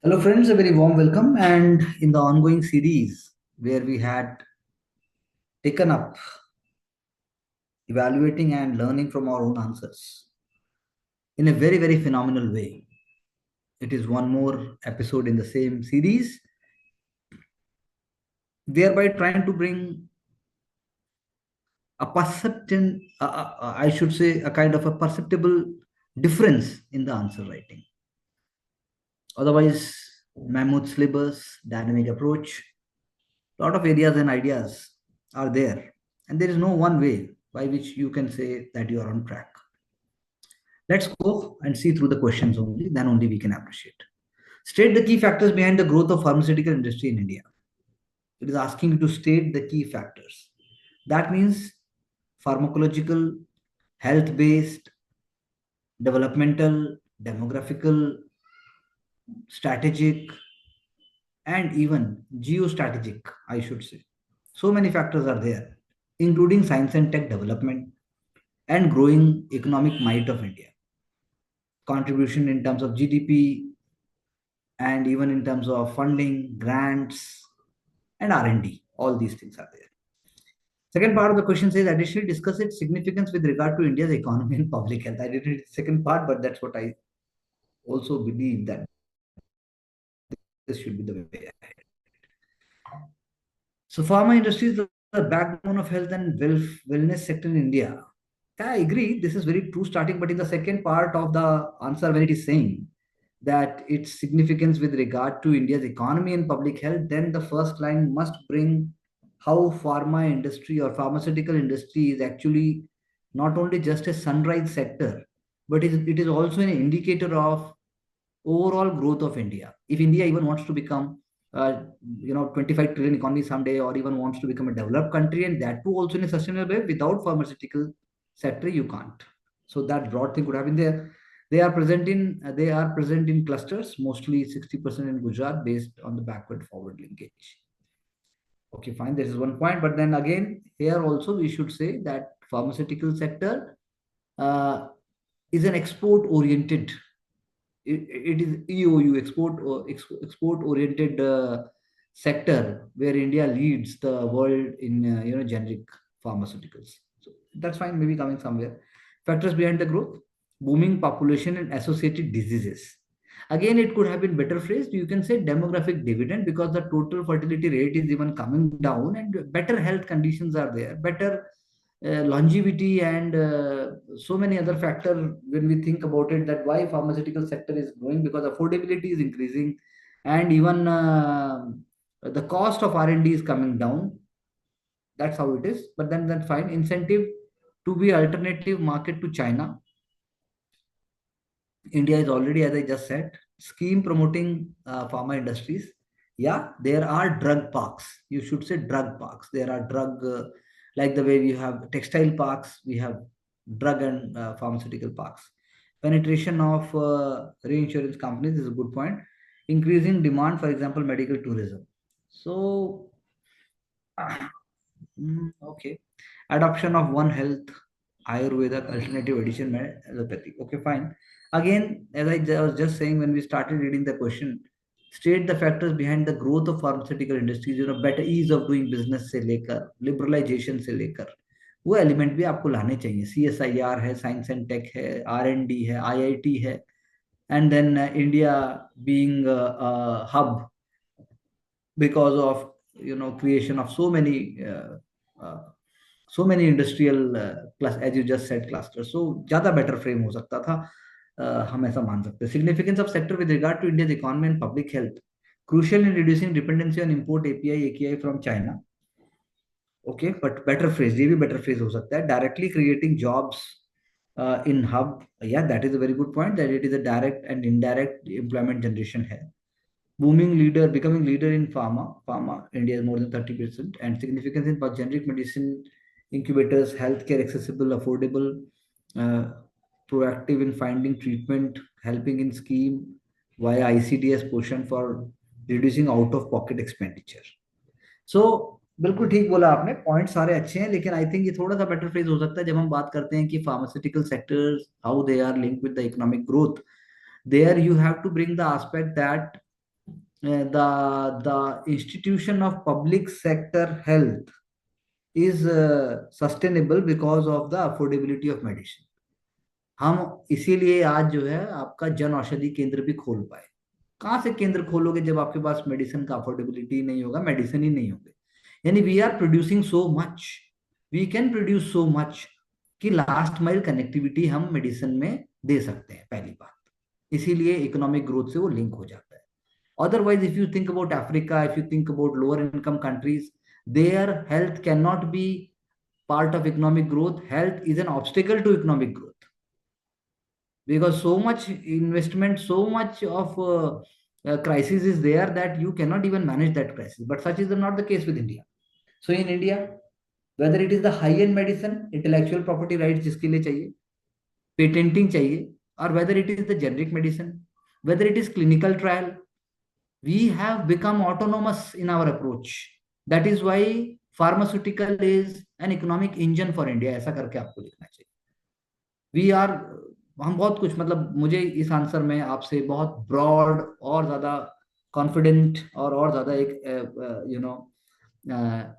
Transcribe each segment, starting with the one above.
Hello, friends, a very warm welcome. And in the ongoing series where we had taken up evaluating and learning from our own answers in a very, very phenomenal way, it is one more episode in the same series, thereby trying to bring a perception, I should say, a kind of a perceptible difference in the answer writing. Otherwise, mammoth syllabus, dynamic approach, a lot of areas and ideas are there, and there is no one way by which you can say that you are on track. Let's go and see through the questions only, then only we can appreciate. State the key factors behind the growth of pharmaceutical industry in India. It is asking you to state the key factors. That means pharmacological, health-based, developmental, demographical, strategic, and even geostrategic, I should say. So many factors are there, including science and tech development and growing economic might of India. Contribution in terms of GDP and even in terms of funding, grants, and R&D. All these things are there. Second part of the question says additionally discuss its significance with regard to India's economy and public health. I didn't read the second part, but that's what I also believe that this should be the way ahead. So pharma industry is the backbone of health and wellness sector in India. I agree, this is very true starting, but in the second part of the answer, when it is saying that its significance with regard to India's economy and public health, then the first line must bring how pharma industry or pharmaceutical industry is actually not only just a sunrise sector, but it is also an indicator of overall growth of India. If India even wants to become 25 trillion economy someday, or even wants to become a developed country, and that too also in a sustainable way, without pharmaceutical sector, you can't. So that broad thing could have been there. They are present in clusters, mostly 60% in Gujarat, based on the backward forward linkage. Okay, fine. This is one point, but then again, here also we should say that pharmaceutical sector uh, is an export oriented. It is EOU, export oriented sector, where India leads the world in generic pharmaceuticals. So that's fine. Maybe coming somewhere. Factors behind the growth: booming population and associated diseases. Again, it could have been better phrased. You can say demographic dividend, because the total fertility rate is even coming down, and better health conditions are there, better longevity, and so many other factors when we think about it, that why pharmaceutical sector is growing, because affordability is increasing, and even the cost of R&D is coming down. That's how it is. But then that's fine. Incentive to be alternative market to China. India is already, as I just said, scheme promoting pharma industries. Yeah, there are drug parks. You should say drug parks. There are drug, like the way we have textile parks, we have drug and pharmaceutical parks. Penetration of reinsurance companies is a good point. Increasing demand, for example, medical tourism. So, okay. Adoption of One Health, Ayurveda, alternative medicine, allopathy. Okay, fine. Again, as I was just saying when we started reading the question, state the factors behind the growth of pharmaceutical industries, better ease of doing business से लेकर liberalization से लेकर वो element भी आपको लाने चाहिए. CSIR है, साइंस एंड टेक है, R&D है, IIT है, and then India being a hub because of creation of uh, so many industrial plus, as you just said, clusters. So ज्यादा better frame हो सकता था. हम ऐसा मान सकते हैं. Significance of sector with regard to India's economy and public health, crucial in reducing dependency on import API AKI from China. Okay, but better phrase, ये भी better phrase हो सकता है. Directly creating jobs in hub. Yeah, that is a very good point, that it is a direct and indirect employment generation है. Booming leader, becoming leader in pharma. India is more than 30%. And significance in generic medicine, incubators, healthcare accessible, affordable, uh, proactive in finding treatment, helping in scheme via ICDS portion for reducing out of pocket expenditure. So बिल्कुल ठीक बोला आपने, point सारे अच्छे हैं, लेकिन I think ये थोड़ा सा बेटर फ्रेज हो सकता है जब हम बात करते हैं कि pharmaceutical sectors how they are linked with the economic growth. There you have to bring the aspect that the institution of public sector health is sustainable because of the affordability of medicine. हम इसीलिए आज जो है आपका जन औषधि केंद्र भी खोल पाए। कहाँ से केंद्र खोलोगे जब आपके पास मेडिसिन का अफोर्डेबिलिटी नहीं होगा, मेडिसिन ही नहीं होगे। यानी we are producing so much, we can produce so much कि लास्ट माइल कनेक्टिविटी हम मेडिसिन में दे सकते हैं, पहली बात। इसीलिए इकोनॉमिक ग्रोथ से वो लिंक हो जाता है। Otherwise, if you think about Africa, if you think about lower income countries, their health cannot be part of economic growth. Health is an obstacle to economic growth because so much investment, so much of crisis is there that you cannot even manage that crisis. But such is not the case with India. So in India, whether it is the high-end medicine, intellectual property rights जिसके लिए चाहिए, patenting चाहिए, or whether it is the generic medicine, whether it is clinical trial, we have become autonomous in our approach. That is why pharmaceutical is an economic engine for India. ऐसा करके आपको लिखना चाहिए। We are, हम बहुत कुछ, मतलब मुझे इस आंसर में आपसे बहुत ब्रॉड और ज्यादा कॉन्फिडेंट और ज्यादा एक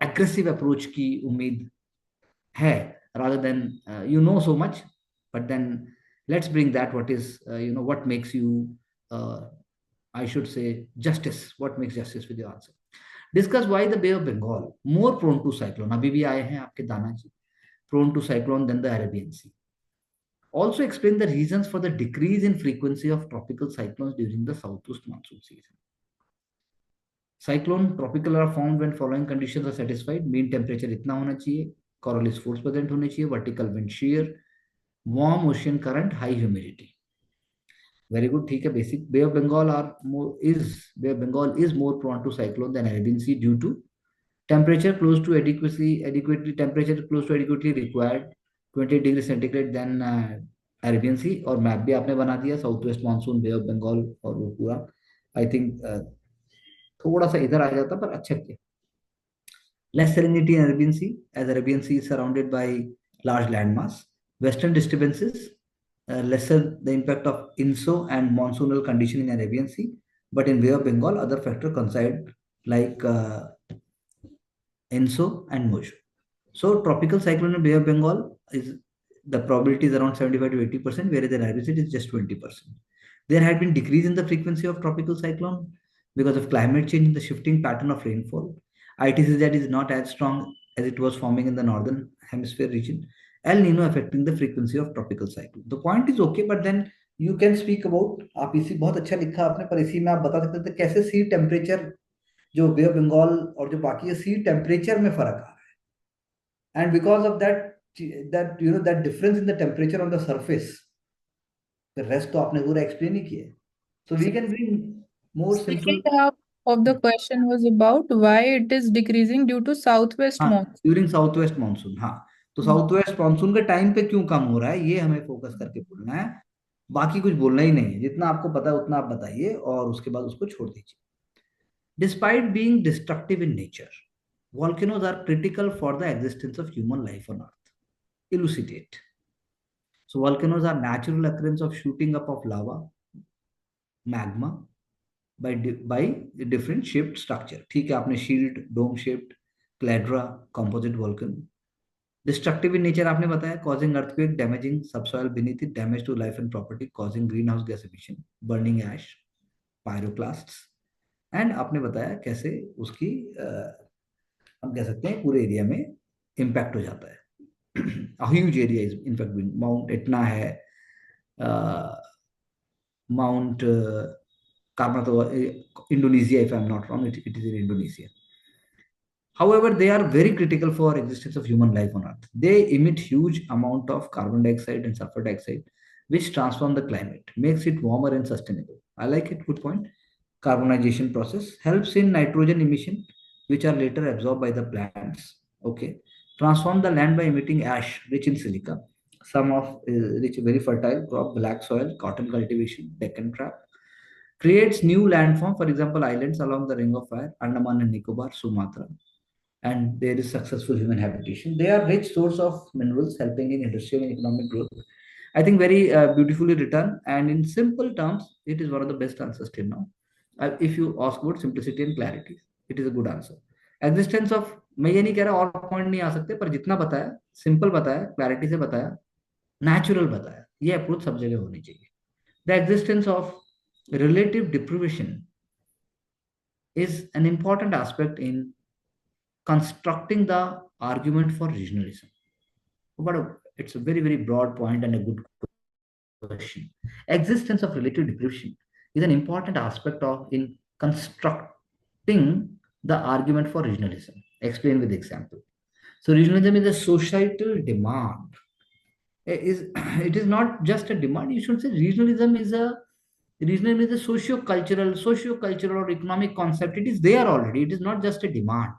एग्रेसिव अप्रोच की उम्मीद है, rather than you know so much, but then let's bring that what is what makes you uh, I should say justice, what makes justice with your answer. Discuss why the Bay of Bengal more prone to cyclone, अभी भी आए हैं आपके दाना जी, prone to cyclone than the Arabian Sea. Also explain the reasons for the decrease in frequency of tropical cyclones during the southwest monsoon season. Cyclone tropical are formed when following conditions are satisfied. Mean temperature इतना होना चाहिए, Coriolis force present होने चाहिए, vertical wind shear, warm ocean current, high humidity. Very good, ठीक है, basic. Bay of Bengal is more prone to cyclone than Arabian Sea due to temperature close to adequately required, 20 degrees centigrade than Arabian Sea. और map भी आपने बना दिया, south west monsoon, bay of Bengal और वो पूरा। आई थिंक थोड़ा सा इधर आ जाता पर अच्छा किया। Less salinity in Arabian Sea, as Arabian Sea is surrounded by large landmass. Western disturbances, lesser the impact of INSO and monsoonal condition in Arabian Sea, but in Bay of Bengal, other factors coincide like ENSO and MOJO. So tropical cyclone in Bay of Bengal is, the probability is around 75 to 80%, whereas in Arabian Sea it is just 20%. There had been decrease in the frequency of tropical cyclone because of climate change and the shifting pattern of rainfall. ITCZ is not as strong as it was forming in the northern hemisphere region. El Nino affecting the frequency of tropical cyclone. The point is okay, but then you can speak about, आप इसी बहुत अच्छा लिखा आपने, पर इसी में आप बता सकते थे कैसे सी टेम्परेचर जो बे ऑफ बंगाल और जो बाकी है सी टेम्परेचर में फर्क आ रहा है, and because of that difference in the temperature on the surface, the rest तो आपने पूरा explain ही किया है. So we can bring more simple. Second half of the question was about why it is decreasing due to southwest हाँ, monsoon. During south west monsoon, हाँ, तो south west monsoon के time पे क्यों कम हो रहा है, ये हमें फोकस करके बोलना है। बाकी कुछ बोलना ही नहीं है, जितना आपको पता है उतना आप बताइए और उसके बाद उसको छोड़ दीजिए। Despite being destructive in nature, volcanoes are critical for the existence of human life on earth. Elucidate. So volcanoes are natural occurrence of shooting up of lava, magma, by different shaped structure. ठीक है, आपने shield, dome shaped, caldera, composite volcano. Destructive in nature आपने बताया, causing earthquake, damaging subsoil beneath it, damage to life and property, causing greenhouse gas emission, burning ash, pyroclasts, and आपने बताया कैसे उसकी हम कह सकते हैं पूरे एरिया में इम्पैक्ट हो जाता है। A huge area is in fact being, mount इतना है, mount Karnataka, Indonesia, if I'm not wrong, it is in Indonesia. However, they are very critical for existence of human life on Earth. They emit huge amount of carbon dioxide and sulfur dioxide, which transform the climate, makes it warmer and sustainable. I like it, good point. Carbonization process helps in nitrogen emission, which are later absorbed by the plants. Okay. Transform the land by emitting ash, rich in silica. Some of rich, very fertile crop, black soil, cotton cultivation, Deccan trap. Creates new landform, for example, islands along the Ring of Fire, Andaman and Nicobar, Sumatra, and there is successful human habitation. They are rich source of minerals, helping in industrial and economic growth. I think very beautifully written, and in simple terms, it is one of the best answers till now. if you ask about simplicity and clarity, it is a good answer. Existence of, मैं ये नहीं कह रहा और point नहीं आ सकते, पर जितना बताया सिंपल बताया, क्लैरिटी से बताया, नेचुरल बताया, ये अप्रोच सब जगह होनी चाहिए. The existence of relative deprivation is an important aspect in constructing the argument for regionalism. But it's a very, very broad point and a good question. Existence of relative deprivation is an important aspect of in constructing the argument for regionalism. Explain with example. So regionalism is a societal demand. It is not just a demand. You should say regionalism is a socio-cultural or economic concept. It is there already. It is not just a demand.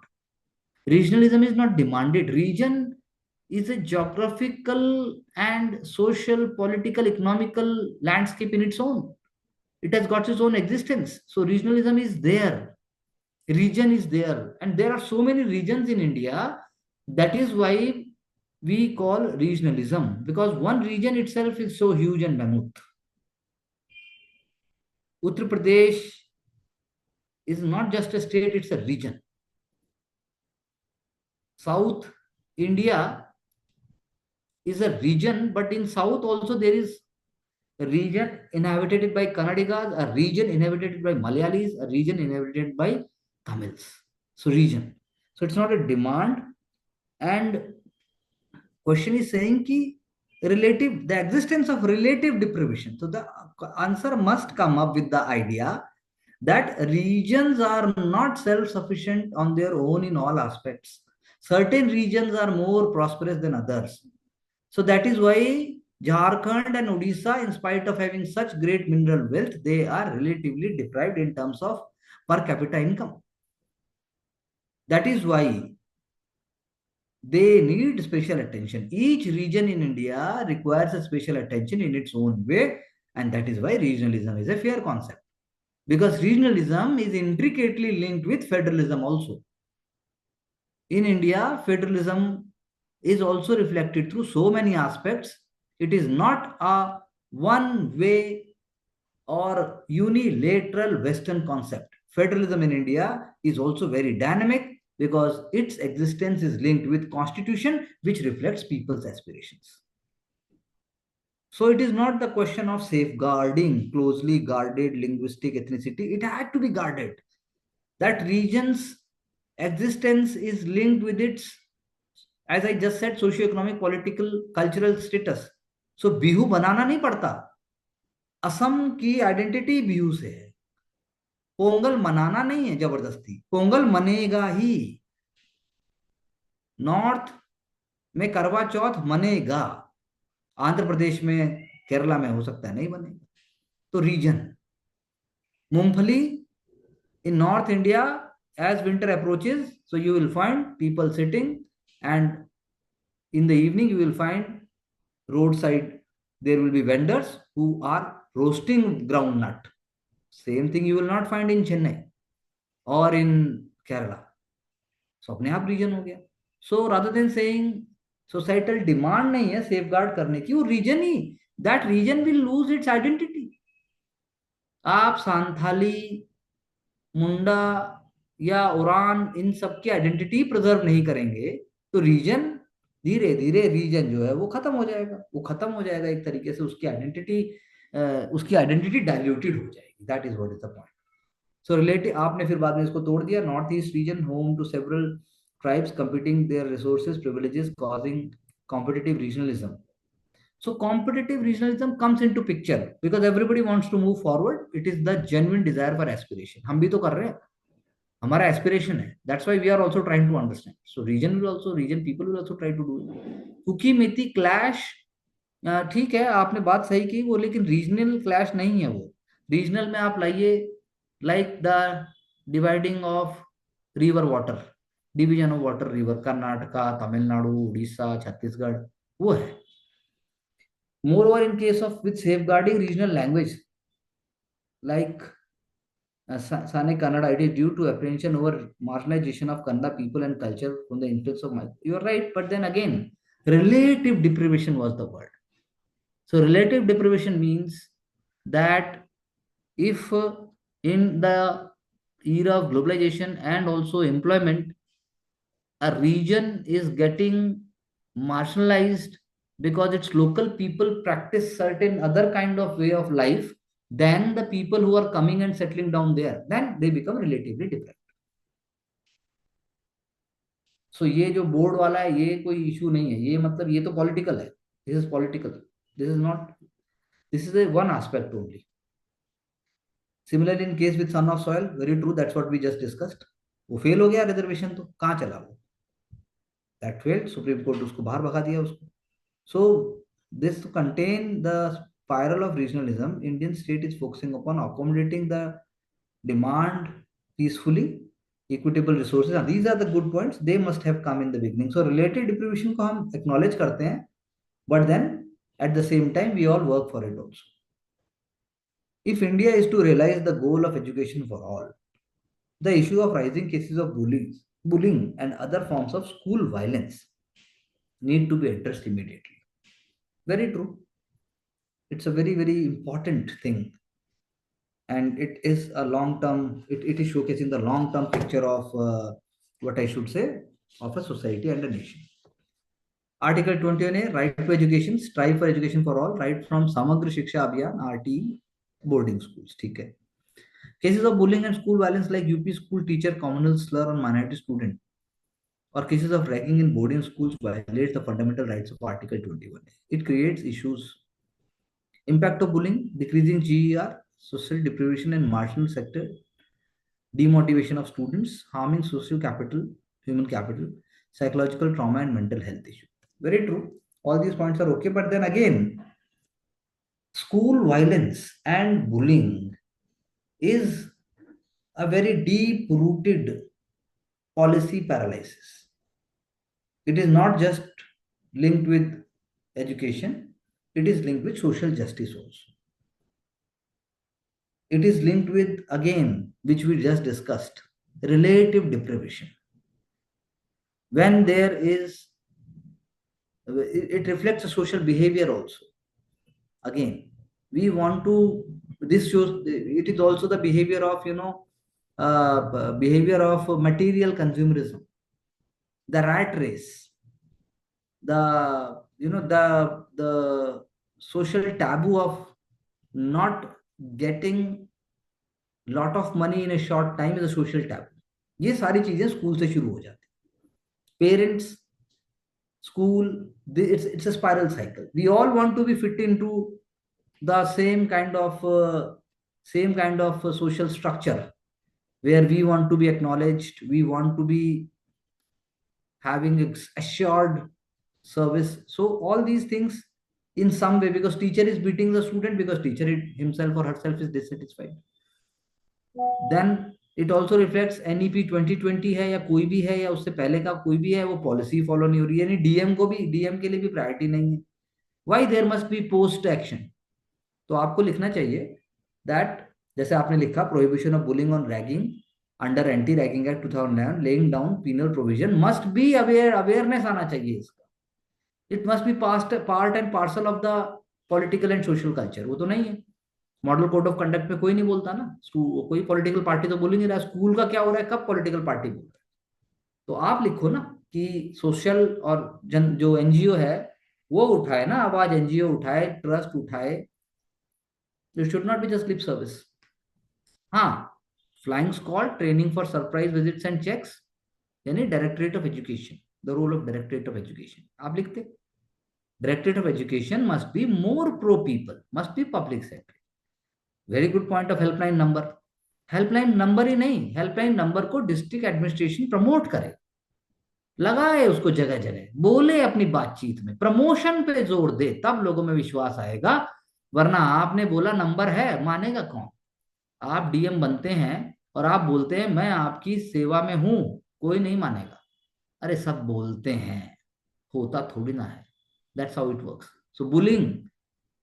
Regionalism is not demanded. Region is a geographical and social, political, economical landscape in its own. It has got its own existence. So regionalism is there. Region is there. And there are so many regions in India. That is why we call regionalism, because one region itself is so huge and mammoth. Uttar Pradesh is not just a state, it's a region. South India is a region, but in south also there is a region inhabited by Kannadigas, a region inhabited by Malayalis, a region inhabited by Tamils. So region. So it's not a demand. And question is saying ki the existence of relative deprivation. So the answer must come up with the idea that regions are not self-sufficient on their own in all aspects. Certain regions are more prosperous than others. So that is why Jharkhand and Odisha, in spite of having such great mineral wealth, they are relatively deprived in terms of per capita income. That is why they need special attention. Each region in India requires a special attention in its own way, and that is why regionalism is a fair concept. Because regionalism is intricately linked with federalism also. In India, federalism is also reflected through so many aspects. It is not a one way or unilateral Western concept. Federalism in India is also very dynamic because its existence is linked with constitution which reflects people's aspirations. So it is not the question of safeguarding closely guarded linguistic ethnicity. It had to be guarded. That region's existence is linked with its, as I just said, socio-economic, political, cultural status. So Bihu बनाना नहीं पड़ता. असम की identity Bihu से है. पोंगल मनाना नहीं है जबरदस्ती, पोंगल मनेगा ही. North में करवा चौथ मनेगा, आंध्र प्रदेश में, केरला में हो सकता है नहीं बनेगा. तो रीजन. मूंगफली in North India, as winter approaches, so you will find people sitting, and in the evening you will find roadside, there will be vendors who are roasting groundnut. Same thing you will not find in Chennai or in Kerala. So अपने आप region हो गया. So rather than saying societal demand नहीं है safeguard करने की, वो region he, that region will lose its identity. आप सांथाली, मुंडा या उरान, इन सब की आइडेंटिटी प्रिजर्व नहीं करेंगे तो रीजन धीरे धीरे रीजन जो है वो खत्म हो जाएगा. वो खत्म हो जाएगा एक तरीके से, उसकी आइडेंटिटी डाइल्यूटेड हो जाएगी. That is what is the point. So relative, आपने फिर बाद में इसको तोड़ दिया. North east region home to several tribes competing their resources privileges causing competitive regionalism. So competitive regionalism comes into picture because everybody wants to move forward. It is the genuine desire for aspiration. हम भी तो कर रहे हैं, हमारा aspiration है. That's why we are also trying to understand. So region people will also try to do it. Kuki Meitei clash, ठीक है, आपने बात सही की वो, लेकिन रीजनल क्लैश नहीं है वो. रीजनल में आप लाइए like the dividing of river water, division of water river, Karnataka, Tamil Nadu, Orissa, Chhattisgarh, वो है. Moreover, in case of with safeguarding regional language, like Sane Kannada, it is due to apprehension over marginalization of Kannada people and culture from the influence of. You are right, but then again, relative deprivation was the word. So relative deprivation means that if In the era of globalization and also employment, a region is getting marginalized because its local people practice certain other kind of way of life than the people who are coming and settling down there. Then they become relatively different. सो ये जो board वाला है ये कोई issue नहीं है, ये मतलब ये तो पॉलिटिकल है, this is political, this is not, this is a one aspect only. Similarly in case with son of soil, very true, that's what we just discussed. वो फेल हो गया रिजर्वेशन, तो कहाँ चला वो, दैट फेल्ड, सुप्रीम कोर्ट उसको बाहर भगा दिया उसको. So this to contain the spiral of regionalism, Indian state is focusing upon accommodating the demand peacefully, equitable resources. And these are the good points, they must have come in the beginning. So relative deprivation को हम acknowledge करते हैं, but then at the same time we all work for it also. If India is to realize the goal of education for all, the issue of rising cases of bullying and other forms of school violence need to be addressed immediately. Very true. It's a very, very important thing. And it is a long term, it is showcasing the long term picture of what I should say, of a society and a nation. Article 21A, right to education, strive for education for all, right from Samagra Shiksha Abhiyan, RT, boarding schools. ठीक है. Cases of bullying and school violence like UP school teacher communal slur on minority student, or cases of ragging in boarding schools violates the fundamental rights of Article 21. It creates issues. Impact of bullying, decreasing GER, social deprivation in marginal sector, demotivation of students, harming social capital, human capital, psychological trauma and mental health issue. Very true. All these points are okay. But then again, school violence and bullying is a very deep rooted policy paralysis. It is not just linked with education, it is linked with social justice also. It is linked with, again, which we just discussed, relative deprivation. When there is, it reflects a social behavior also. Again, we want to, this shows, it is also the behavior of, behavior of material consumerism, the rat race, the social taboo of not getting lot of money in a short time is a social taboo. ये सारी चीजें school से शुरू हो जाती. Parents, school, it's a spiral cycle. We all want to be fit into the same kind of social structure where we want to be acknowledged, we want to be having assured service. So all these things in some way, because teacher is beating the student because teacher himself or herself is dissatisfied, then it also reflects NEP 2020 है या कोई भी है या उससे पहले का कोई भी है, वो पॉलिसी फॉलो नहीं हो रही है, यानी डीएम के लिए भी प्रायोरिटी नहीं है. Why there must be post action. तो आपको लिखना चाहिए दैट, जैसे आपने लिखा, prohibition of bullying on ragging under anti ragging act 2009, laying down penal provision, must be awareness आना चाहिए इसका. It must be part and parcel of the political and social culture. वो तो नहीं है. मॉडल कोड ऑफ कंडक्ट में कोई नहीं बोलता ना, कोई पॉलिटिकल पार्टी तो बोल ही नहीं रहा. स्कूल का क्या हो रहा है, कब पॉलिटिकल पार्टी बोल रहा है. तो आप लिखो ना कि सोशल और जो एनजीओ है वो उठाए ना आवाज, एनजीओ उठाए, ट्रस्ट उठाए. It should not be just lip service. हाँ, flying squad, training for surprise visits and checks, यानी directorate of education, the role of directorate of education. आप लिखते directorate of education must be more pro people, must be public sector. Very good point of helpline number. Helpline number ही नहीं, helpline number को district administration promote करे, लगाए उसको जगह जगह, बोले अपनी बातचीत में, प्रमोशन पे जोर दे, तब लोगों में विश्वास आएगा. वरना आपने बोला नंबर है, मानेगा कौन. आप डीएम बनते हैं और आप बोलते हैं मैं आपकी सेवा में हूं, कोई नहीं मानेगा. अरे सब बोलते हैं, होता थोड़ी ना है. That's how it works. So bullying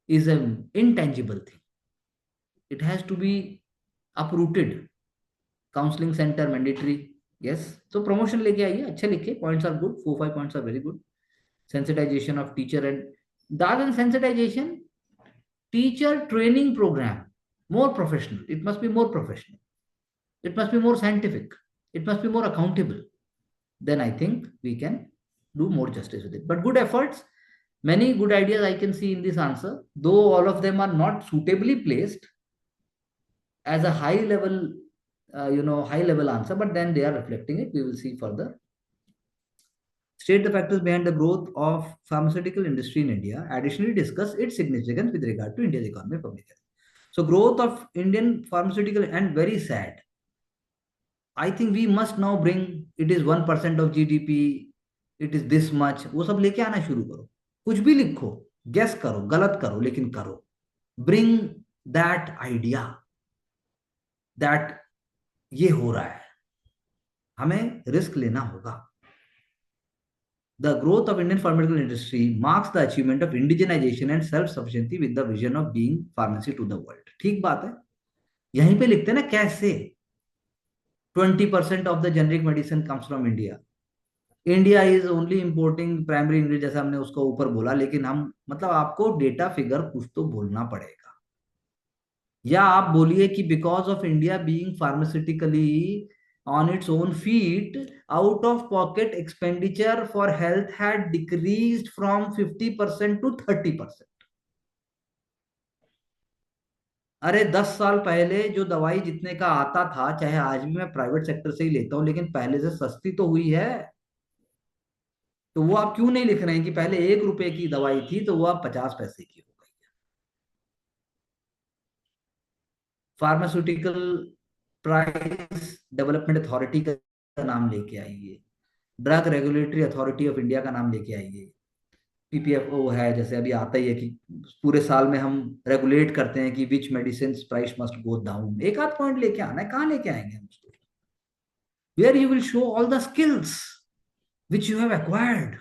is an intangible thing. It has to be uprooted. Counseling center mandatory. Yes. So promotion लेके आइए, अच्छे लिखे, points are good, 4-5 points are very good. Sensitization of teacher and rather than sensitization, teacher training program. More professional. It must be more professional. It must be more scientific. It must be more accountable. Then I think we can do more justice with it. But good efforts, many good ideas I can see in this answer, though all of them are not suitably placed as a high level, high level answer, but then they are reflecting it. We will see further. State the factors behind the growth of pharmaceutical industry in India. Additionally, discuss its significance with regard to India's economy and public health. So, growth of Indian pharmaceutical and very sad. I think we must now bring it is 1% of GDP. It is this much. वो सब लेके आना शुरू करो. कुछ भी लिखो, guess करो, गलत करो, लेकिन करो. Bring that idea that ये हो रहा है. हमें रिस्क लेना होगा. The growth of Indian pharmaceutical industry marks the achievement of indigenization and self-sufficiency with the vision of being pharmacy to the world. ठीक बात है. यहीं पे लिखते हैं ना कैसे 20% of the generic medicine comes from India. India is only importing primary ingredient, जैसा हमने उसको ऊपर बोला, लेकिन हम मतलब आपको डेटा फिगर कुछ तो बोलना पड़ेगा. या आप बोलिए कि because of India being pharmaceutically on its own feet, out of pocket expenditure for health had decreased from 50% to 30%. अरे 10 साल पहले जो दवाई जितने का आता था, चाहे आज भी मैं प्राइवेट सेक्टर से ही लेता हूं, लेकिन पहले से सस्ती तो हुई है. तो वो आप क्यों नहीं लिख रहे हैं कि पहले 1 रुपए की दवाई थी तो वो आप 50 पैसे की हो गई है. फार्मास्यूटिकल प्राइस डेवलपमेंट अथॉरिटी का नाम लेके आइए, drug regulatory authority of India का नाम लेके आइए. पीपीएफओ है, जैसे अभी आता ही है कि पूरे साल में हम रेगुलेट करते हैं कि which medicine price must go down. एक आध पॉइंट लेके आना है, कहाँ लेके आएंगे हम उसको? Where you will show all the skills which you have acquired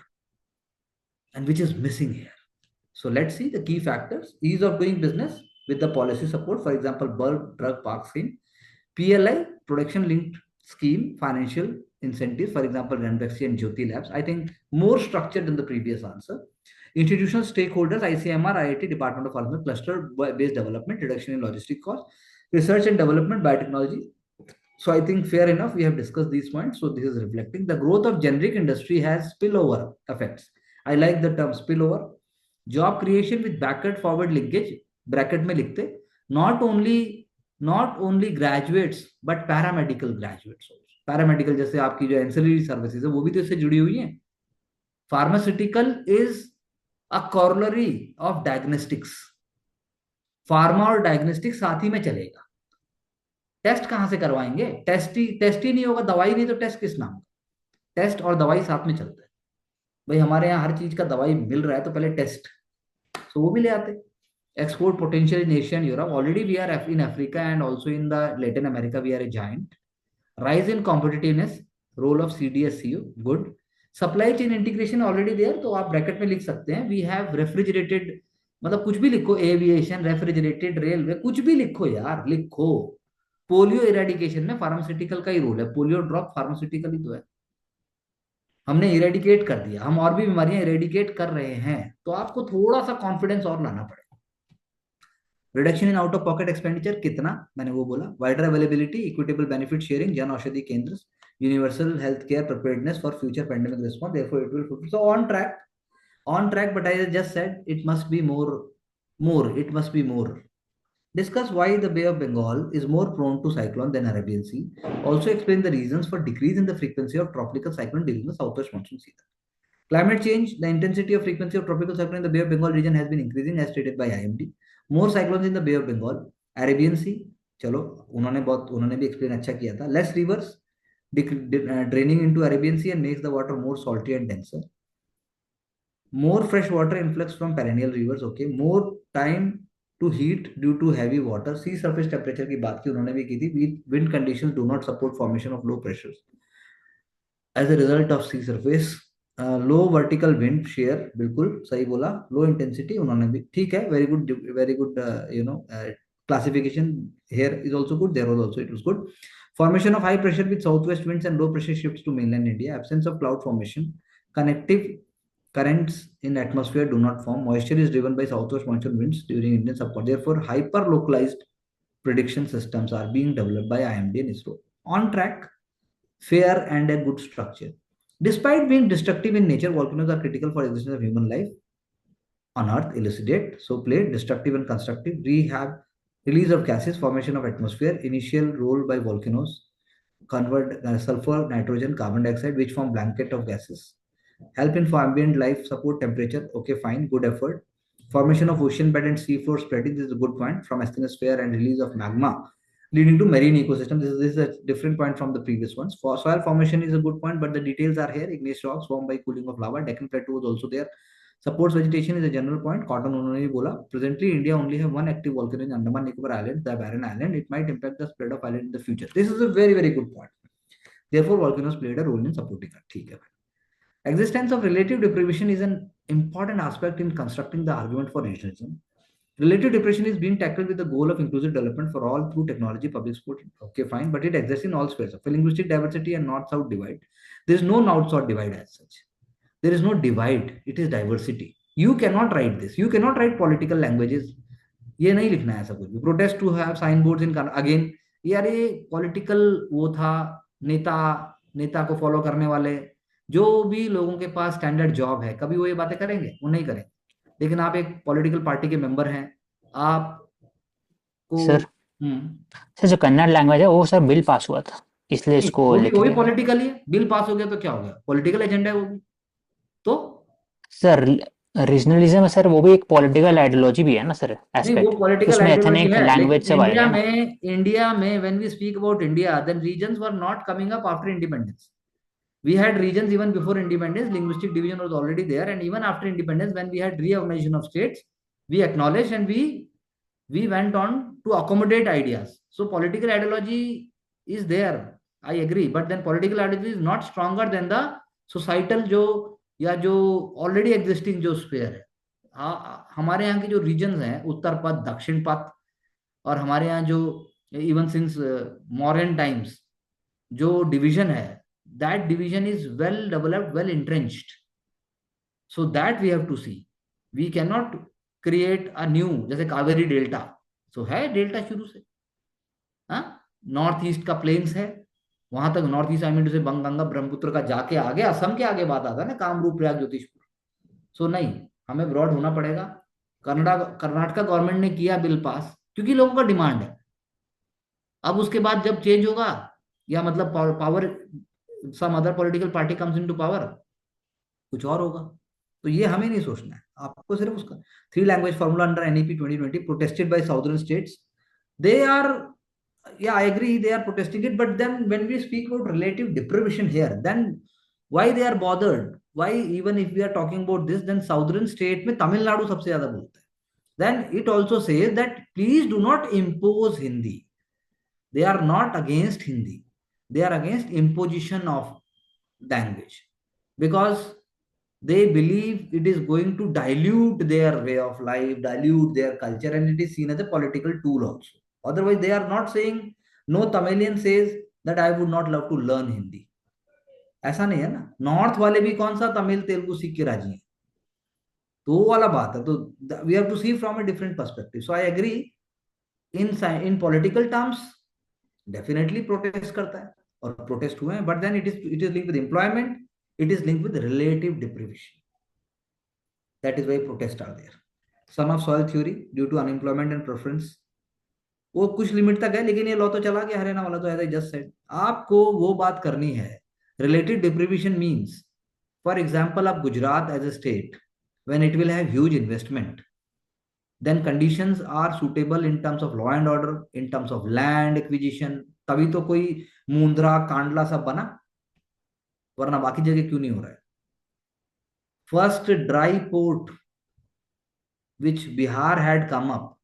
and which is missing here. So let's see the key factors. Ease of doing business with the policy support, for example, bulk drug park scheme, PLI, production linked scheme, financial incentives, for example, Ranbaxy and Jyoti Labs. I think more structured than the previous answer. Institutional stakeholders, ICMR, IIT, Department of Pharmacy, cluster based development, reduction in logistic costs, research and development, biotechnology. So I think fair enough, we have discussed these points. So this is reflecting the growth of generic industry has spillover effects. I like the term spillover. Job creation with backward forward linkage, bracket में लिखते, not only graduates but paramedical graduates also. Paramedical जैसे आपकी जो ancillary services है वो भी तो इससे जुड़ी हुई हैं. Pharmaceutical is a corollary of diagnostics. Pharma और डायग्नोस्टिक साथ ही में चलेगा. टेस्ट कहां से करवाएंगे? टेस्ट ही नहीं होगा, दवाई नहीं तो टेस्ट किस नाम? टेस्ट और दवाई साथ में चलता है. भाई हमारे यहाँ हर चीज का दवाई मिल रहा है तो पहले टेस्ट, तो वो भी ले आते. Export potential in Asia and Europe, already we are in Africa and also in the Latin America we are a giant. Rise in competitiveness, role of CDSCO, good. Supply chain integration already there, तो आप bracket में लिख सकते हैं we have refrigerated, मतलब कुछ भी लिखो, एविएशन, रेफ्रिजरेटेड रेलवे, कुछ भी लिखो यार, लिखो. पोलियो इरेडिकेशन में फार्मास्यूटिकल का ही रोल है, पोलियो ड्रॉप फार्मास्यूटिकल ही तो है. हमने इरेडिकेट कर दिया, हम और भी बीमारियां इरेडिकेट कर रहे हैं, तो आपको थोड़ा सा कॉन्फिडेंस और लाना पड़ेगा. Reduction in out of pocket expenditure कितना, मैंने वो बोला. Wider availability, equitable benefit sharing, Jan Aushadhi केंद्र, universal health care preparedness for future pandemic response, therefore it will, so on track, but I just said it must be it must be more. Discuss why the Bay of Bengal is more prone to cyclone than Arabian Sea. Also explain the reasons for decrease in the frequency of tropical cyclone during the southwest monsoon season. Climate change, the intensity of frequency of tropical cyclone in the Bay of Bengal region has been increasing as stated by IMD. More cyclones in the Bay of Bengal. Arabian Sea, चलो उन्होंने भी explain अच्छा किया था. Less rivers draining into Arabian Sea and makes the water more salty and denser. More fresh water influx from perennial rivers. Okay. More time to heat due to heavy water. Sea surface temperature की बात की उन्होंने भी की थी. Wind conditions do not support formation of low pressures as a result of sea surface. Low vertical wind shear, बिल्कुल सही बोला. लो इंटेंसिटी उन्होंने भी, ठीक है, very good, very good. Classification here is also good, there was also, it was good. Formation of high pressure with southwest winds and low pressure shifts to mainland India. Absence of cloud formation. Connective currents in atmosphere do not form. Moisture is driven by southwest monsoon winds during Indian subcontinent. Therefore, hyper localized prediction systems are being developed by IMD and ISRO. On track, fair, and a good structure. Despite being destructive in nature, volcanoes are critical for existence of human life on Earth. Elucidate, so play, destructive and constructive. We have release of gases, formation of atmosphere, initial role by volcanoes, convert sulfur, nitrogen, carbon dioxide, which form blanket of gases. Help in for ambient life, support temperature. Okay, fine, good effort. Formation of ocean bed and sea floor spreading. This is a good point from asthenosphere and release of magma leading to marine ecosystem. This is a different point from the previous ones. For soil formation is a good point, but the details are here. Igneous rocks formed by cooling of lava. Deccan Plateau was also there. Supports vegetation is a general point. Cotton only bola. Presently, India only have one active volcano in Andaman Nicobar Island, the Barren Island. It might impact the spread of island in the future. This is a very, very good point. Therefore, volcanoes played a role in supporting it. ठीक है. Existence of relative deprivation is an important aspect in constructing the argument for regionalism. Relative depression is being tackled with the goal of inclusive development for all through technology, public support. Okay, fine, but it exists in all spheres of linguistic diversity and north-south divide. There is no north-south divide as such. There is no divide. It is diversity. You cannot write this. You cannot write political languages. ये नहीं लिखना है ऐसा कुछ भी. Protest to have signboards in again. यार ये political वो था नेता को follow करने वाले जो भी लोगों के पास स्टैंडर्ड जॉब है कभी वो ये बातें करेंगे? वो नहीं करेंगे. लेकिन आप एक पॉलिटिकल पार्टी के मेंबर हैं, आपको सर सर जो कन्नड़ लैंग्वेज है वो सर बिल पास हुआ था इसलिए इसको वो भी पॉलिटिकल ही है. बिल पास हो गया तो क्या हो गया? पॉलिटिकल एजेंडा है वो भी. तो सर रीजनलिज्म है सर, वो भी एक पॉलिटिकल आइडियोलॉजी भी है ना सर एस्पेक्ट. वो पॉलिटिकल उसमें एथनिक लैंग्वेज सब इंडिया आएगा. इंडिया में when we speak about India then regions were not coming up after independence. We had regions even before independence. Linguistic division was already there, and even after independence, when we had reorganization of states, we acknowledged and we went on to accommodate ideas. So political ideology is there. I agree, but then political ideology is not stronger than the societal जो या जो already existing जो sphere है. हमारे यहाँ की जो regions हैं उत्तर पथ दक्षिण पथ और हमारे यहाँ जो even since modern times जो division है that division is well developed, well entrenched. So that we have to see. We cannot create a new, जैसे कावेरी डेल्टा. So है डेल्टा शुरू से. हाँ, नॉर्थ ईस्ट का प्लेन्स है, वहां तक नॉर्थ ईस्ट आई मीन से गंगा ब्रह्मपुत्र का जाके आगे असम के आगे बात आता है ना, कामरूप प्रयाग ज्योतिषपुर. सो नहीं, हमें ब्रॉड होना पड़ेगा. कर्नाटका गवर्नमेंट ने किया बिल पास क्योंकि लोगों का डिमांड है. अब उसके बाद जब चेंज होगा या मतलब power some other political party comes into power, कुछ और होगा. तो ये हमें नहीं सोचना है, आपको सिर्फ उसका 3 language formula under NEP 2020 protested by southern states. They are, yeah, I agree, they are protesting it, but then when we speak about relative deprivation here, then why they are bothered? Why even if we are talking about this, then southern state में तमिलनाडु सबसे ज्यादा बोलता है. Then it also says that please do not impose Hindi. They are not against Hindi. They are against imposition of language because they believe it is going to dilute their way of life, dilute their culture, and it is seen as a political tool also. Otherwise, they are not saying, no Tamilian says that I would not love to learn Hindi. ऐसा नहीं है ना. North वाले भी कौन सा तमिल तेलुगु सीख के राजी हैं? तो वो वाला बात है. तो we have to see from a different perspective. So I agree in political terms definitely protest करता है और protest हुए हैं, but then it is linked with employment, it is linked with relative deprivation. That is why protests are there. Son of soil theory due to unemployment and preference. वो कुछ limit तक है, लेकिन ये लॉ तो चला गया हरियाणा वाला. तो एज आई जस्ट सेड, आपको वो बात करनी है. Relative deprivation means, for example, आप Gujarat as a state when it will have huge investment, then conditions are suitable in terms of law and order, in terms of land acquisition. तभी तो कोई मुंद्रा कांडला सब बना, वरना बाकी जगह क्यों नहीं हो रहा है? First dry port which Bihar had come up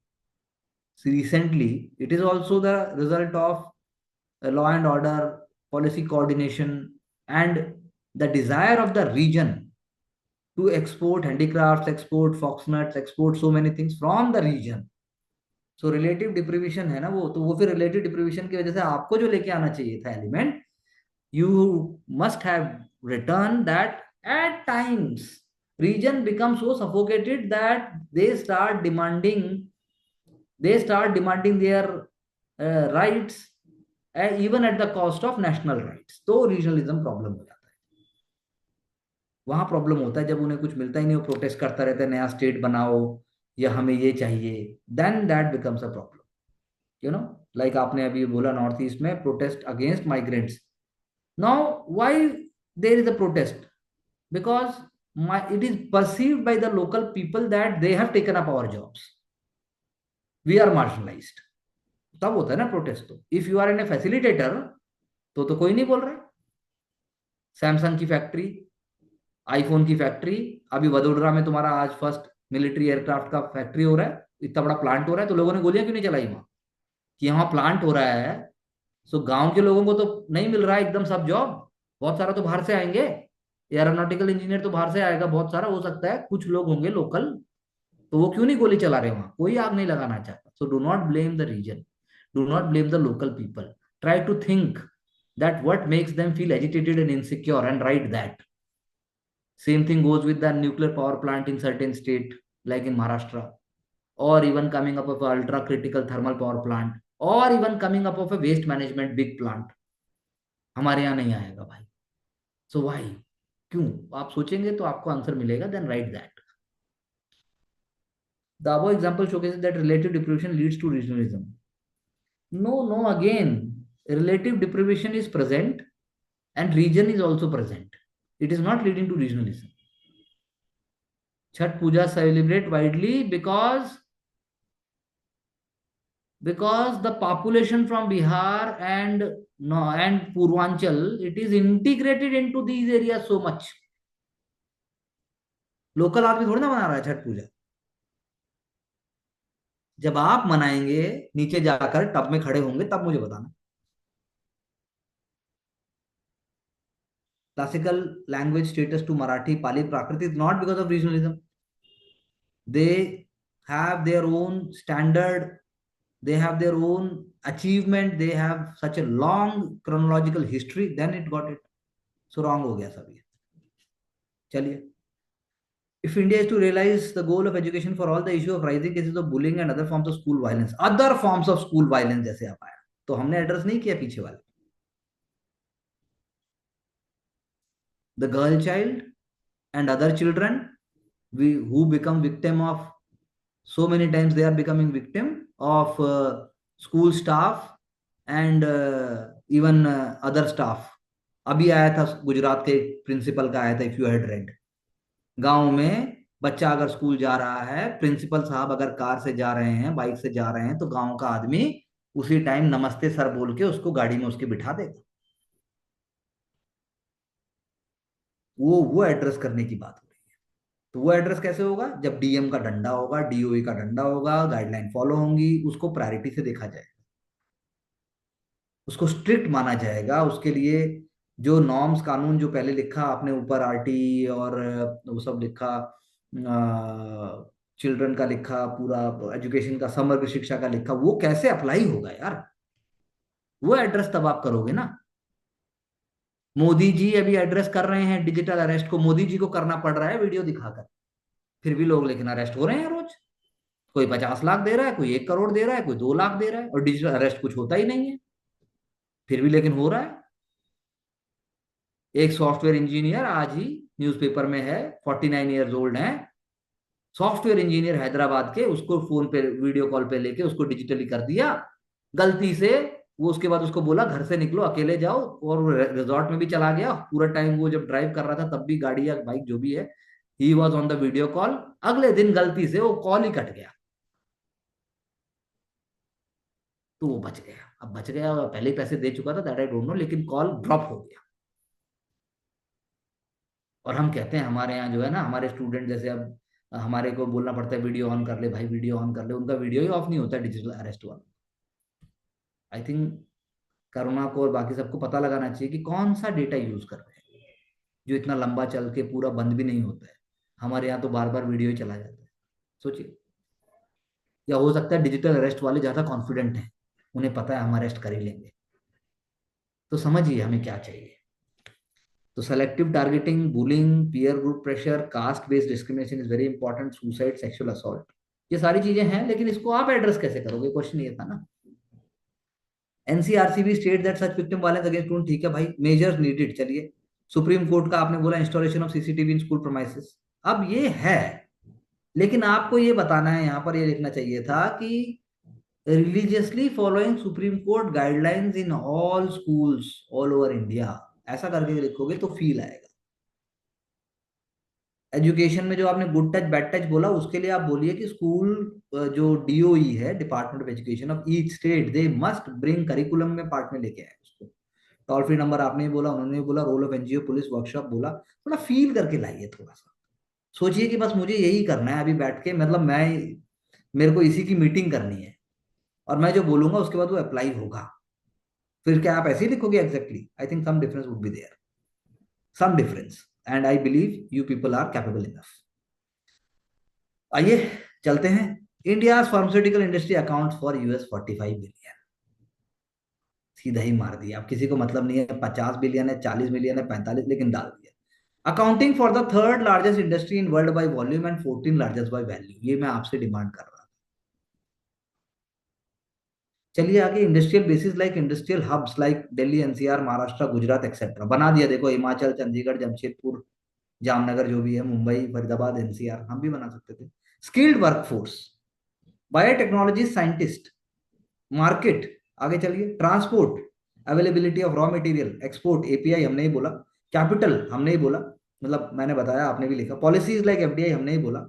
recently, it is also the result of law and order, policy coordination, and the desire of the region to export handicrafts, export foxnuts, export so many things from the region. So relative deprivation है ना वो, तो वो फिर relative deprivation की वजह से आपको जो लेके आना चाहिए था element, you must have written that at times region becomes so suffocated that they start demanding their rights even at the cost of national rights, तो रीजनलिज्म प्रॉब्लम हो जाता है। वहां प्रॉब्लम होता है जब उन्हें कुछ मिलता ही नहीं, वो प्रोटेस्ट करता रहता है, नया स्टेट बनाओ या हमें ये चाहिए, then that becomes a problem. You know, like आपने अभी बोला नॉर्थ ईस्ट में protest against migrants. Now why there is a protest? Because it is perceived by the local people that they have taken up our jobs, we are marginalized। तब होता है ना protest. तो if you are an a facilitator तो कोई नहीं बोल रहा है। सैमसंग की फैक्ट्री, आईफोन की फैक्ट्री, अभी वडोदरा में तुम्हारा आज फर्स्ट मिलिट्री एयरक्राफ्ट का फैक्ट्री हो रहा है, इतना बड़ा प्लांट हो रहा है, तो लोगों ने गोलियां क्यों नहीं चलाई वहां कि यहाँ प्लांट हो रहा है। सो गांव के लोगों को तो नहीं मिल रहा है एकदम सब जॉब, बहुत सारा तो बाहर से आएंगे, एरोनॉटिकल इंजीनियर तो बाहर से आएगा बहुत सारा, हो सकता है कुछ लोग होंगे लोकल, तो वो क्यों नहीं गोली चला रहे वहां, कोई आग नहीं लगाना चाहता। So do not blame the region, do not blame the local people, try to think that what makes them feel agitated and insecure and write that. Same thing goes with the nuclear power plant in certain state like in Maharashtra, or even coming up of a ultra critical thermal power plant, or even coming up of a waste management big plant, हमारे यहाँ नहीं आएगा भाई। सो Y, क्यों? आप सोचेंगे तो आपको आंसर मिलेगा, then write that. The above example showcases that relative deprivation leads to regionalism. No, no, again, relative deprivation is present and region is also present. It is not leading to regionalism. Chhat Puja celebrate widely because the population from Bihar and no, and Purvanchal, it is integrated into these areas so much. Local आदमी थोड़ी ना मना रहा है छठ पूजा। जब आप मनाएंगे नीचे जाकर टब में खड़े होंगे तब मुझे बताना। Classical language status to Marathi, Pali, Prakrit is not because of regionalism. They have their own standard, they have their own achievement, they have such a long chronological history, then it got it. So wrong हो गया सब ये। चलिए, if India is to realize the goal of education for all, the issue of rising cases of bullying and other forms of school violence, जैसे आप आया तो हमने एड्रेस नहीं किया पीछे वाले। The girl child and other children who become victim of, so many times they are becoming victim of school staff and even other staff। अभी आया था गुजरात के प्रिंसिपल का, आया था, इफ यू हैड रेड, गांव में बच्चा अगर स्कूल जा रहा है, प्रिंसिपल साहब अगर कार से जा रहे हैं, बाइक से जा रहे हैं, तो गांव का आदमी उसी टाइम नमस्ते सर बोल के उसको गाड़ी में उसके बिठा देगा। वो एड्रेस करने की बात हो रही है। तो वो एड्रेस कैसे होगा? जब डीएम का डंडा होगा, डीओई का डंडा होगा, गाइडलाइन फॉलो होंगी, उसको प्रायोरिटी से देखा जाएगा, उसको स्ट्रिक्ट माना जाएगा। उसके लिए जो नॉर्म्स कानून जो पहले लिखा आपने ऊपर, आरटी और वो सब लिखा, चिल्ड्रन का लिखा, पूरा एजुकेशन का, समग्र शिक्षा का लिखा, वो कैसे अप्लाई होगा यार? वो एड्रेस तब आप करोगे ना। मोदी जी अभी एड्रेस कर रहे हैं डिजिटल अरेस्ट को, मोदी जी को करना पड़ रहा है वीडियो दिखाकर, फिर भी लोग लेकिन अरेस्ट हो रहे हैं रोज। कोई 50 लाख दे रहा है, कोई 1 करोड़ दे रहा है, कोई 2 लाख दे रहा है, और डिजिटल अरेस्ट कुछ होता ही नहीं है, फिर भी लेकिन हो रहा है। एक सॉफ्टवेयर इंजीनियर आज ही न्यूज़पेपर में है, 49 ईयर्स ओल्ड है, सॉफ्टवेयर इंजीनियर हैदराबाद के, उसको फोन पे वीडियो कॉल पे लेके उसको डिजिटली कर दिया गलती से। वो उसके बाद उसको बोला घर से निकलो, अकेले जाओ, और रिजॉर्ट में भी चला गया पूरा टाइम। वो जब ड्राइव कर रहा था तब भी, गाड़ी या बाइक जो भी है, he was on the video call. अगले दिन गलती से वो कॉल ही कट गया, तो वो बच गया। अब बच गया, पहले ही पैसे दे चुका था, दैट आई डोंट नो, लेकिन कॉल ड्रॉप हो गया। और हम कहते हैं हमारे यहाँ जो है ना, हमारे स्टूडेंट जैसे, अब हमारे को बोलना पड़ता है वीडियो ऑन कर ले भाई, वीडियो ऑन कर ले, उनका वीडियो ही ऑफ नहीं होता डिजिटल अरेस्ट वाला। आई थिंक करुणा को और बाकी सबको पता लगाना चाहिए कि कौन सा डेटा यूज कर रहे हैं, जो इतना लंबा चल के पूरा बंद भी नहीं होता है। हमारे यहाँ तो बार बार वीडियो ही चला जाता है, सोचिए। या हो सकता है डिजिटल अरेस्ट वाले ज्यादा कॉन्फिडेंट हैं, उन्हें पता है हम अरेस्ट कर ही लेंगे। तो समझिए हमें क्या चाहिए। तो selective targeting, bullying, peer group pressure, caste based discrimination is very important, suicide, sexual assault, ये सारी चीजें हैं, लेकिन इसको आप एड्रेस कैसे करोगे, क्वेश्चन ये था ना। NCRCB state that such victim violence against student, ठीक है भाई, मेजर्स नीडेड, चलिए। सुप्रीम कोर्ट का आपने बोला installation of CCTV in school premises. अब ये है, लेकिन आपको ये बताना है, यहाँ पर ये लिखना चाहिए था कि religiously following supreme court guidelines in all schools all over India, ऐसा करके लिखोगे तो फील आएगा। एजुकेशन में जो आपने गुड टच बैड टच बोला, उसके लिए आप बोलिए कि स्कूल जो डीओई है, department of education of each state, they must bring curriculum में पार्ट में लेके आए उसको। टोल फ्री नंबर आपने ही बोला, उन्होंने भी बोला, role of NGO police workshop बोला, थोड़ा फील करके लाइए, थोड़ा सा सोचिए कि बस मुझे यही करना है अभी बैठ के, मतलब मैं, मेरे को इसी की मीटिंग करनी है और मैं जो बोलूंगा उसके बाद वो अप्लाई होगा। फिर क्या आप ऐसे ही लिखोगे exactly? I think some difference would be there, some difference, and I believe you people are capable enough. आइए चलते हैं। India pharmaceutical industry account for US 45 billion. सीधा ही मार दिया, अब किसी को मतलब नहीं है 50 बिलियन है, 40 बिलियन है, 45, लेकिन डाल दिया। Accounting for the third largest industry in world by volume and 14 largest by value, ये मैं आपसे डिमांड कर रहा था। चलिए आगे, industrial basis like industrial hubs like Delhi, NCR, Maharashtra, Gujarat etcetera बना दिया। देखो हिमाचल, चंडीगढ़, जमशेदपुर, जामनगर, जो भी है, मुंबई, फरीदाबाद, एनसीआर, हम भी बना सकते थे। Skilled workforce, biotechnology scientist, market, आगे चलिए, transport, availability of raw material, export, API हमने ही बोला, कैपिटल हमने ही बोला, मतलब मैंने बताया, आपने भी लिखा, पॉलिसीज लाइक एफडीआई हमने ही बोला,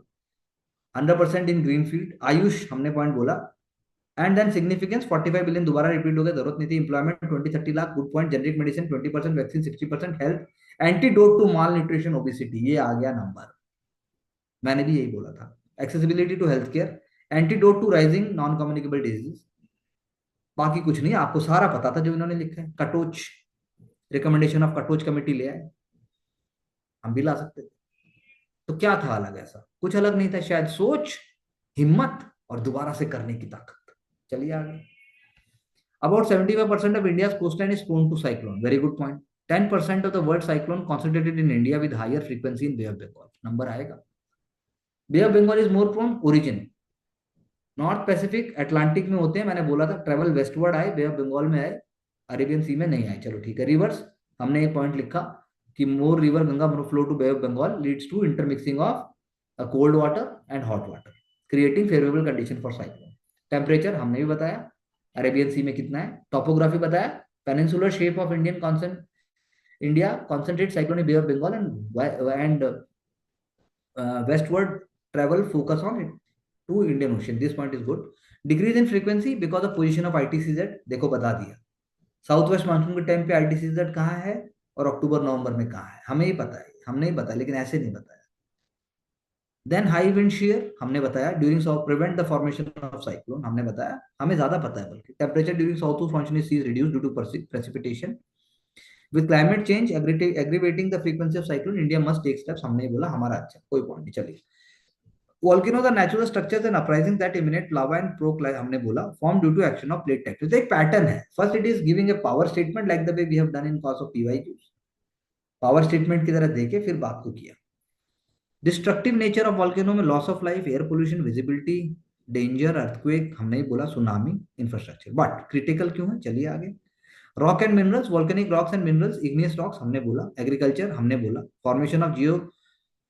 100% इन ग्रीन फील्ड, आयुष हमने पॉइंट बोला, एंड देन सिग्निफिकेंस 45 बिलियन, दोबारा रिपीट हो गया, जरूरत नहीं थी, employment 20-30 lakh, good point, generic medicine 20%, vaccine 60%, health, antidote to malnutrition obesity, ये आ गया नंबर, मैंने भी यही बोला था, accessibility to health care, antidote to rising non communicable disease. बाकी कुछ नहीं, आपको सारा पता था जो इन्होंने लिखा है। Katoch, recommendation of Katoch committee ले आए, हम भी ला सकते थे। तो क्या था अलग? ऐसा कुछ अलग नहीं था, शायद सोच, हिम्मत और दोबारा से करने की ताकत। चलिए आगे। About 75% of India's coastline is prone to cyclone. Very good point. 10% of the world cyclone concentrated in India with higher frequency in Bay of Bengal. Number आएगा। Bay of Bengal is more prone origin. North Pacific, Atlantic में होते हैं, मैंने बोला था, travel westward आए, बे of Bengal में आए, अरेबियन सी में नहीं आए। चलो ठीक है। रिवर्स, हमने एक पॉइंट लिखा कि more river Ganga flow to Bay of Bengal leads to intermixing of cold water and hot water, creating favourable condition for cyclone. Temperature हमने भी बताया, अरेबियन सी में कितना है। टोपोग्राफी बताया, peninsular shape of India concentrate cyclone in Bay of Bengal and westward travel focus on it to Indian Ocean. This point is good. Decrease in frequency because of position of ITCZ, देखो बता दिया। South west monsoon के time पे ITCZ कहाँ है और अक्टूबर नवंबर में कहाँ है, हमें ही पता है, हमने ही बताया, लेकिन ऐसे नहीं बताया। देन हाई विंड शेयर हमने बताया, during prevent the formation of cyclone हमने बताया, हमें ज्यादा पता है बल्कि। Temperature during south west monsoon is reduce due to precipitation with climate change aggravating the frequency of cyclone, India must take steps, हमने बोला, हमारा अच्छा, कोई पॉइंट नहीं। चलिए, volcanoes are natural structures and uprisings that emanate lava and हमने बोला, formed due to action of plate tectonics। तो एक पैटर्न है, first it is giving a power statement like the way we have done in cause of PYQs, power statement की तरह देके फिर बात को किया। डिस्ट्रक्टिव नेचर ऑफ वॉल्केनो में loss of life, air pollution, visibility, danger, earthquake हमने ही बोला, सुनामी, इंफ्रास्ट्रक्चर, बट क्रिटिकल क्यों है? चलिए आगे। Rock and minerals, volcanic rocks and minerals, igneous rocks हमने बोला, एग्रीकल्चर हमने बोला, formation of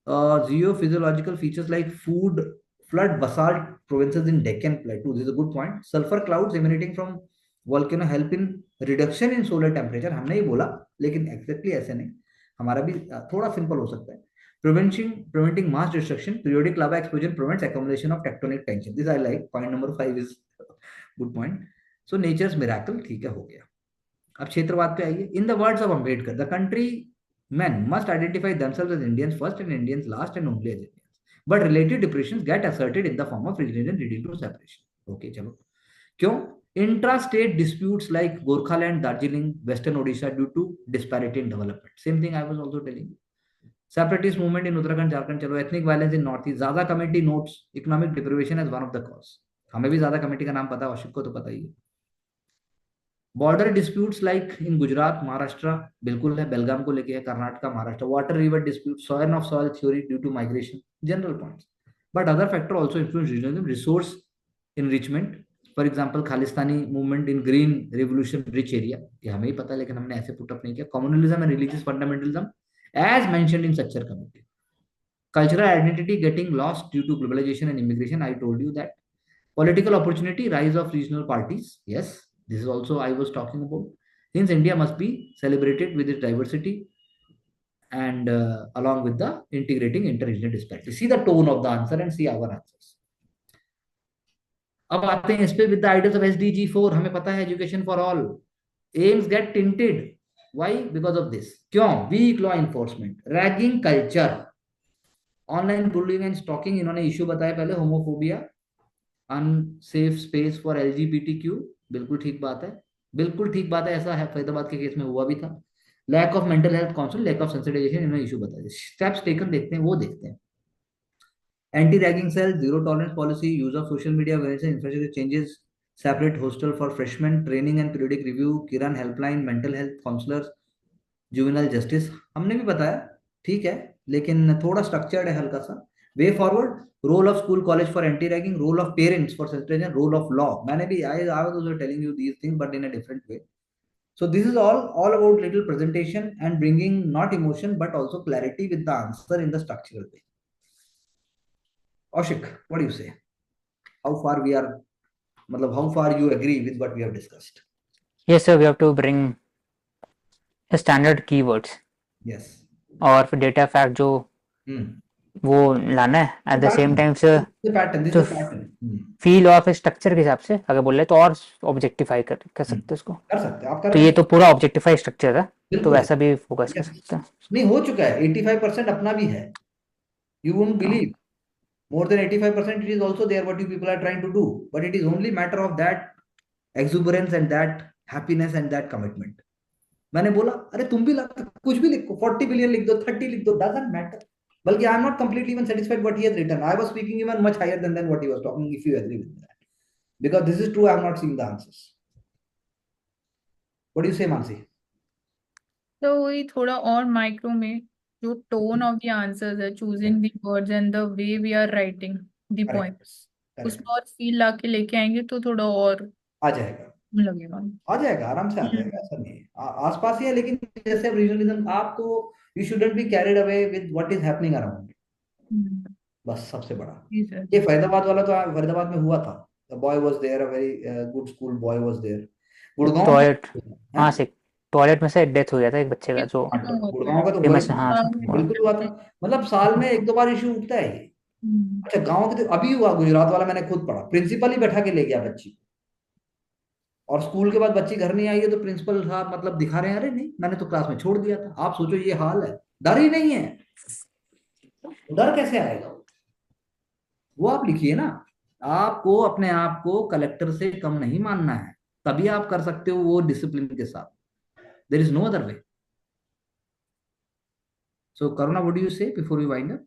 geophysiological features like flood basalt provinces in Deccan Plateau. This is a good point. Sulfur clouds emanating from volcano help in reduction in solar temperature, हमने ही बोला, लेकिन exactly ऐसे नहीं, हमारा भी थोड़ा सिंपल हो सकता है। Preventing mass destruction, periodic lava explosion prevents accumulation of tectonic tension. This I like. Point number 5 is good point. So nature's miracle, ठीक है, हो गया। अब क्षेत्रवाद पे आइए। In the words of Ambedkar, the country men must identify themselves as Indians first and Indians last and only as Indians. But related depressions get asserted in the form of religion leading to separation. Okay, चलो, क्यों? Intra-state disputes like Gorkhaland, Darjeeling, Western Odisha due to disparity in development. Same thing I was also telling you. Separatist movement in Uttarakhand, Jharkhand, चलो, ethnic violence in Northeast, ज़्यादा committee notes economic deprivation as one of the cause. हमें भी ज़्यादा committee का नाम पता है, अशिक को तो पता ही है। Border disputes like in Gujarat, Maharashtra, बिल्कुल है, बेलगाम को लेके है, Karnataka, Maharashtra. Water river dispute, soil of soil theory due to migration, general points. But other factor also influence regional resource enrichment, for example Khalistani movement in green revolution rich area, ये हमें ही पता है लेकिन हमने ऐसे पुटअप नहीं किया. Communalism and religious fundamentalism as mentioned in Sachar committee. Cultural identity getting lost due to globalization and immigration. I told you that. Political opportunity, rise of regional parties. Yes, this is also I was talking about. Since India must be celebrated with its diversity and along with the integrating inter-regional disparity. See the tone of the answer and see our answers. अब आते हैं इस पे with the ideals of SDG 4. हमें पता है education for all. Aims get tainted. Why? Because of this. क्यों? Weak law enforcement, ragging culture, online bullying and stalking. इन्होंने इश्यू बताया पहले, homophobia, unsafe space for LGBTQ. बिल्कुल ठीक बात है, बिल्कुल ठीक बात है. ऐसा है फरीदाबाद के केस में हुआ भी था. Lack of mental health council, lack of sensitization, इन्होंने इशू बताया. स्टेप्स टेकन देखते हैं, वो देखते हैं. Anti ragging cell, zero tolerance policy, use of social media, infrastructure changes, separate hostel for freshman, training and periodic review, Kiran helpline, mental health counsellors, juvenile justice. हमने भी बताया, ठीक है, लेकिन थोड़ा स्ट्रक्चर्ड है हल्का सा. Way forward, role of school college for anti ragging, role of parents for sensitization, role of law. मैंने भी I was also telling you these things but in a different way. So this is all about little presentation and bringing not emotion but also clarity with the answer in the structural way. Ashik, what do you say? How far we are, matlab, how far you agree with what we have discussed? Yes, sir, we have to bring standard keywords Yes. और फिर data fact जो वो लाना है at the same time से. This is the pattern. Feel और फिर structure के हिसाब से अगर बोल रहे तो और ऑब्जेक्टिफाई कर सकते हैं उसको. कर सकते हैं, आप कर तो रहे ये हैं. तो पूरा ऑब्जेक्टिफाई स्ट्रक्चर है, तो बिल्कुल. वैसा भी फोकस कर Yes. सकते हैं. नहीं, हो चुका है. 85% अपना भी है. You won't believe. More than 85% it is also there what you people are trying to do, but it is only matter of that exuberance and that happiness and that commitment. मैंने बोला अरे तुम भी कुछ भी लिखो, 40 बिलियन लिख दो, 30 लिख दो, doesn't matter. बल्कि I am not completely even satisfied what he has written. I was speaking even much higher than what he was talking, if you agree with that. Because this is true, I am not seeing the answers. What do you say, Mansi? तो वही थोड़ा और micro में जो tone of the answers है, choosing the words and the way we are writing the points, उसमें और feel ला के लेके आएंगे तो थोड़ा और आ जाएगा, लगेगा. आ जाएगा, आराम से आ जाएगा. ऐसा नहीं है, आसपास ही है. लेकिन जैसे रीजनलिज्म, आपको you shouldn't be carried away with what is happening around. बस सबसे बड़ा ये फरीदाबाद वाला तो फरीदाबाद में हुआ था. The boy was there, a very good school boy was there. Gurgaon, toilet, हाँ से टॉयलेट में से डेथ हो गया था एक बच्चे का जो गुड़गांव का तो फेमस. हाँ बिल्कुल हुआ था. मतलब साल में 1-2 बार इशू उठता है ये. अच्छा, गांव के तो अभी हुआ, गुजरात वाला मैंने खुद पढ़ा. प्रिंसिपल ही बैठा के ले गया बच्ची, और स्कूल के बाद बच्ची घर नहीं आई है तो प्रिंसिपल साहब मतलब दिखा रहे हैं, अरे नहीं मैंने तो क्लास में छोड़ दिया था. आप सोचो ये हाल है. डर ही नहीं है. डर कैसे आएगा? वो आप लिखिए ना. आपको अपने आप को कलेक्टर से कम नहीं मानना है, तभी आप कर सकते हो वो डिसिप्लिन के साथ. There is no other way. So Karuna, what do you say before we wind up?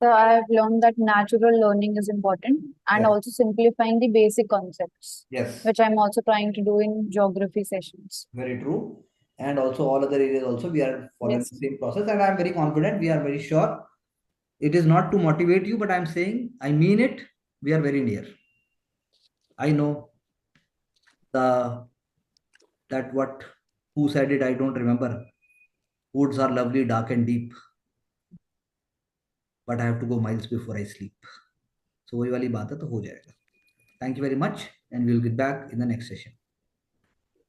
So I have learned that natural learning is important and Yes. also simplifying the basic concepts, Yes, which I'm also trying to do in geography sessions. very true. And also all other areas also we are following Yes. the same process, and I am very confident, we are very sure. It is not to motivate you, but I am saying, I mean it, we are very near. I know that what, who said it, I don't remember. Woods are lovely, dark and deep, but I have to go miles before I sleep. So वही वाली बात है, तो हो जाएगा. Thank you very much, and we'll get back in the next session.